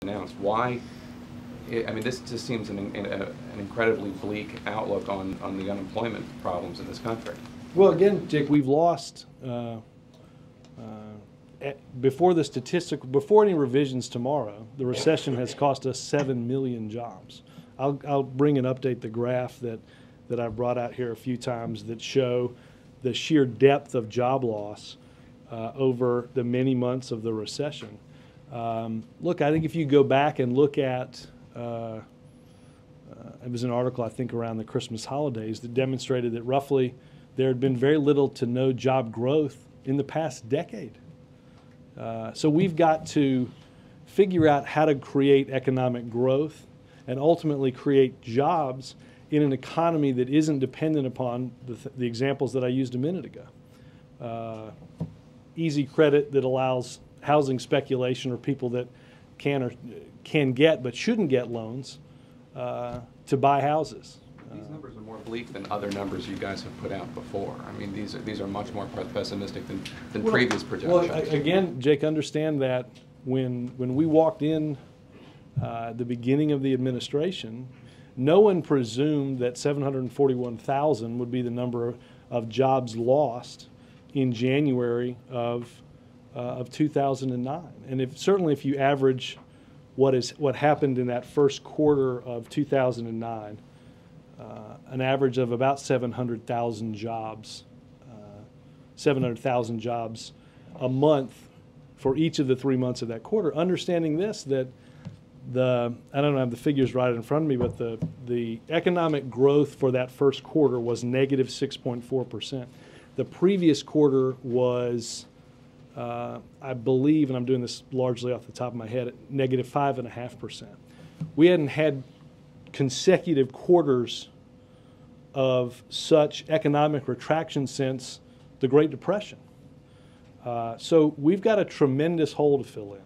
announced. Why? I mean, this just seems an incredibly bleak outlook on the unemployment problems in this country. Well, again, Jake, we've lost, before any revisions tomorrow, the recession has cost us 7 million jobs. I'll bring and update the graph that I brought out here a few times that show the sheer depth of job loss over the many months of the recession. Look, I think if you go back and look at, it was an article I think around the Christmas holidays that demonstrated that roughly there had been very little to no job growth in the past decade. So we've got to figure out how to create economic growth and ultimately create jobs in an economy that isn't dependent upon the examples that I used a minute ago. Easy credit that allows housing speculation, or people that can get but shouldn't get loans to buy houses. These numbers are more bleak than other numbers you guys have put out before. I mean, these are much more pessimistic than previous projections. Well, again, Jake, understand that when we walked in the beginning of the administration, no one presumed that 741,000 would be the number of jobs lost in January of 2009. And certainly if you average what happened in that first quarter of 2009, an average of about 700,000 jobs, 700,000 jobs a month for each of the 3 months of that quarter. Understanding this, that I don't have the figures right in front of me, but the economic growth for that first quarter was negative 6.4%. The previous quarter was, I believe, and I'm doing this largely off the top of my head, negative 5.5%. We hadn't had consecutive quarters of such economic retraction since the Great Depression. So we've got a tremendous hole to fill in.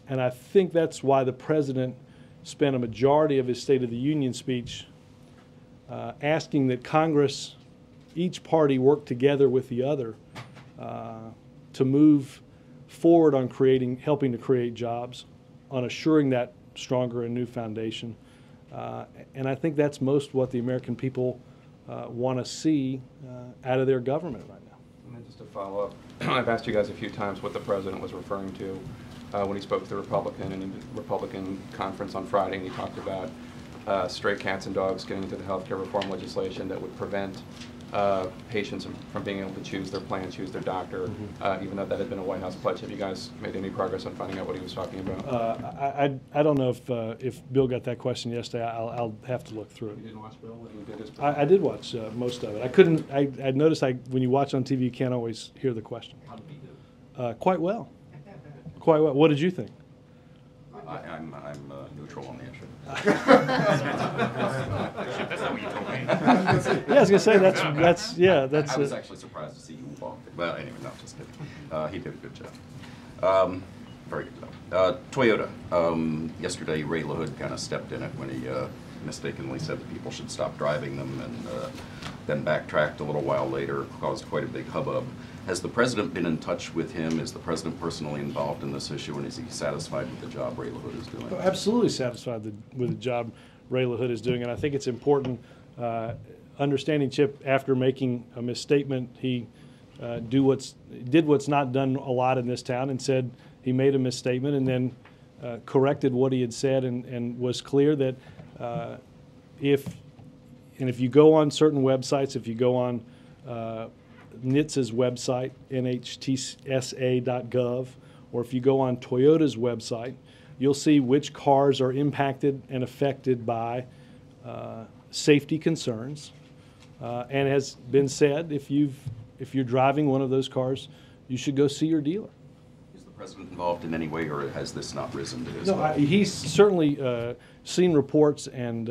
And I think that's why the president spent a majority of his State of the Union speech asking that Congress, each party, work together with the other to move forward on helping to create jobs, on assuring that stronger and new foundation. And I think that's most what the American people want to see out of their government right now. And then just to follow up, I've asked you guys a few times what the president was referring to when he spoke to the Republican conference on Friday, and he talked about stray cats and dogs getting into the healthcare reform legislation that would prevent patients from being able to choose their plan, choose their doctor, even though that had been a White House pledge. Have you guys made any progress on finding out what he was talking about? I don't know if Bill got that question yesterday. I'll have to look through it. You didn't watch Bill when he did his I did watch most of it. I couldn't. I noticed when you watch on TV, you can't always hear the question. How did he do? Quite well. Quite well. What did you think? I'm neutral on the issue. That's not what you told me. Yeah, I was gonna say that's. I was actually surprised to see you walk. Well, anyway, no, just kidding. He did a good job. Very good job. Toyota. Yesterday, Ray LaHood kind of stepped in it when he mistakenly said that people should stop driving them, and then backtracked a little while later, caused quite a big hubbub. Has the president been in touch with him? Is the president personally involved in this issue, and is he satisfied with the job Ray LaHood is doing? Oh, absolutely satisfied with the job Ray LaHood is doing, and I think it's important. Understanding Chip, after making a misstatement, he did what's not done a lot in this town, and said he made a misstatement, and then corrected what he had said, and was clear that if you go on certain websites, if you go on NHTSA's website, nhtsa.gov, or if you go on Toyota's website, you'll see which cars are impacted and affected by safety concerns. And has been said, if you're driving one of those cars, you should go see your dealer. Is the president involved in any way, or has this not risen to his level? No, he's certainly seen reports and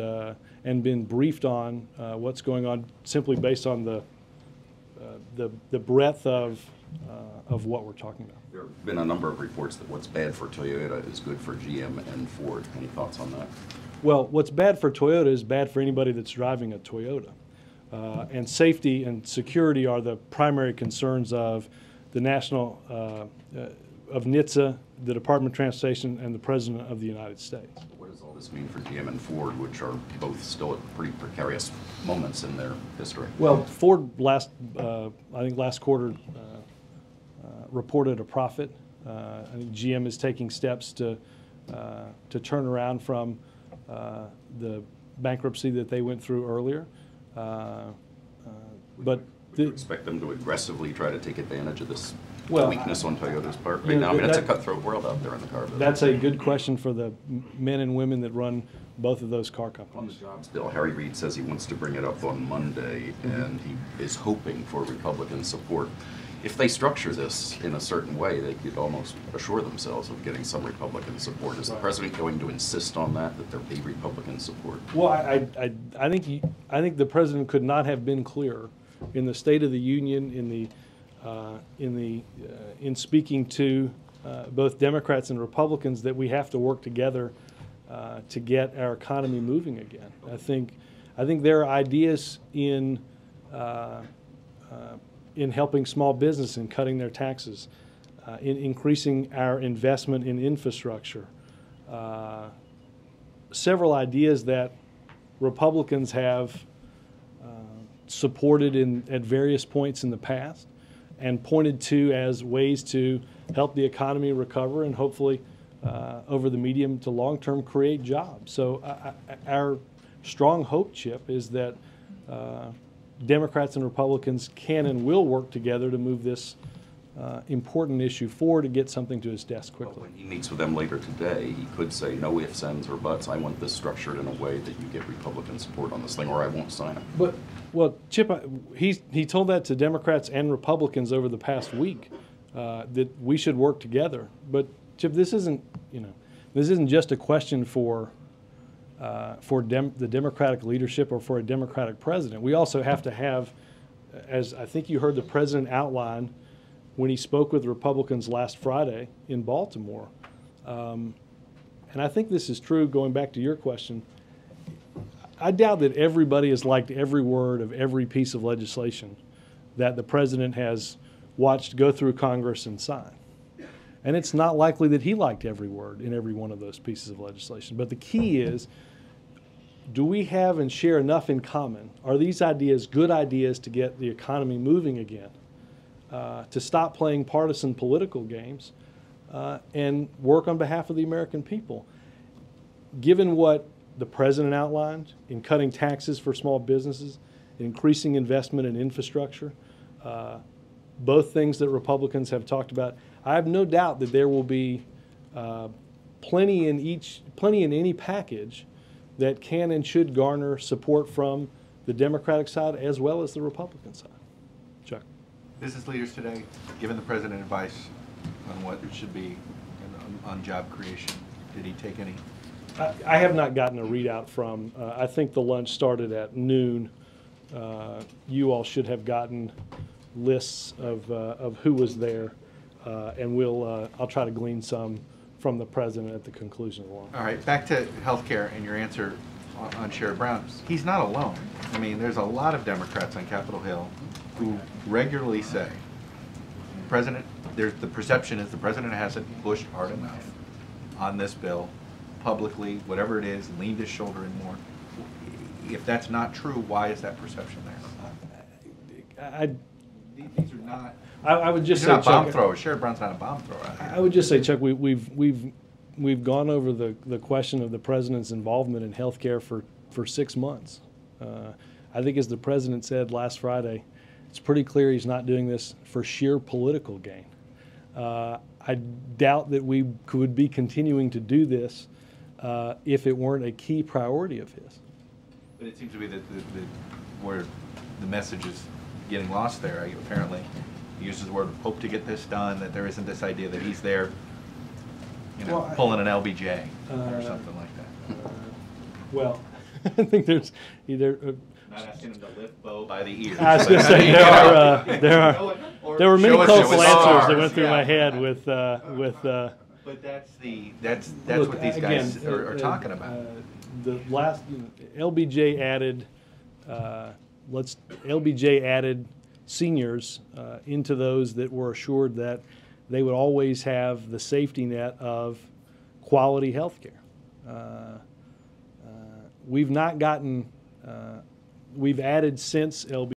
been briefed on what's going on, simply based on the breadth of what we're talking about. There have been a number of reports that what's bad for Toyota is good for GM and Ford. Any thoughts on that? Well, what's bad for Toyota is bad for anybody that's driving a Toyota. And safety and security are the primary concerns of the national, of NHTSA the Department of Transportation and the President of the United States. What does all this mean for GM and Ford, which are both still at pretty precarious moments in their history? Well, Ford I think last quarter reported a profit. I think GM is taking steps to turn around from the bankruptcy that they went through earlier. But Would you expect them to aggressively try to take advantage of this Well, weakness on Toyota's part? you know, I mean, it's a that- cutthroat world out there in the car business. that's a good question for the men and women that run both of those car On the companies. jobs bill, Harry Reid says he wants to bring it up on Monday, and he is hoping for Republican support. If they structure this in a certain way, they could almost assure themselves of getting some Republican support. Is the president going to insist on that there be Republican support? Well, I think the president could not have been clearer in the State of the Union, in speaking to both Democrats and Republicans that we have to work together to get our economy moving again. I think there are ideas in helping small business and cutting their taxes, in increasing our investment in infrastructure. Several ideas that Republicans have supported at various points in the past and pointed to as ways to help the economy recover and hopefully over the medium to long term create jobs. So our strong hope, Chip, is that Democrats and Republicans can and will work together to move this important issue forward to get something to his desk Well, quickly. when he meets with them later today, he could say, no ifs, ands, or buts. I want this structured in a way that you get Republican support on this thing, or I won't sign it. Well, Chip, he told that to Democrats and Republicans over the past week that we should work together. But Chip, this isn't just a question for the Democratic leadership or for a Democratic president. We also have to have, as I think you heard the president outline when he spoke with Republicans last Friday in Baltimore, and I think this is true going back to your question, I doubt that everybody has liked every word of every piece of legislation that the president has watched go through Congress and sign. And it's not likely that he liked every word in every one of those pieces of legislation. But the key is, do we have and share enough in common? Are these ideas good ideas to get the economy moving again? To stop playing partisan political games and work on behalf of the American people? Given what the president outlined in cutting taxes for small businesses, increasing investment in infrastructure, both things that Republicans have talked about, I have no doubt that there will be plenty in any package that can and should garner support from the Democratic side as well as the Republican side. Chuck. Business leaders today, given the president advice on what it should be on job creation, did he take any? I have not gotten a readout from, I think the lunch started at noon. You all should have gotten lists of who was there, and I'll try to glean some from the president at the conclusion of the lunch. All right, back to healthcare and your answer on Sherrod Brown. He's not alone. I mean, there's a lot of Democrats on Capitol Hill who regularly say, the perception is the president hasn't pushed hard enough on this bill publicly, whatever it is, leaned his shoulder in more. If that's not true, why is that perception there? These are not. I would just These say, are not bomb Chuck, throwers. Sherrod Brown's not a bomb thrower. I would just say, Chuck, we've gone over the question of the president's involvement in health care for 6 months. I think, as the president said last Friday, it's pretty clear he's not doing this for sheer political gain. I doubt that we could be continuing to do this if it weren't a key priority of his. But it seems to be that where the message is getting lost there. Apparently, he uses the word hope to get this done, that there isn't this idea that he's there, Well, pulling an LBJ or something like that. Well, I think there's either. Not asking him to lift Bo by the ears. I was going to say there were many colorful answers that went through my head with. But that's what these guys are talking about. The last LBJ added seniors into those that were assured that they would always have the safety net of quality health care. We've not gotten, we've added since LB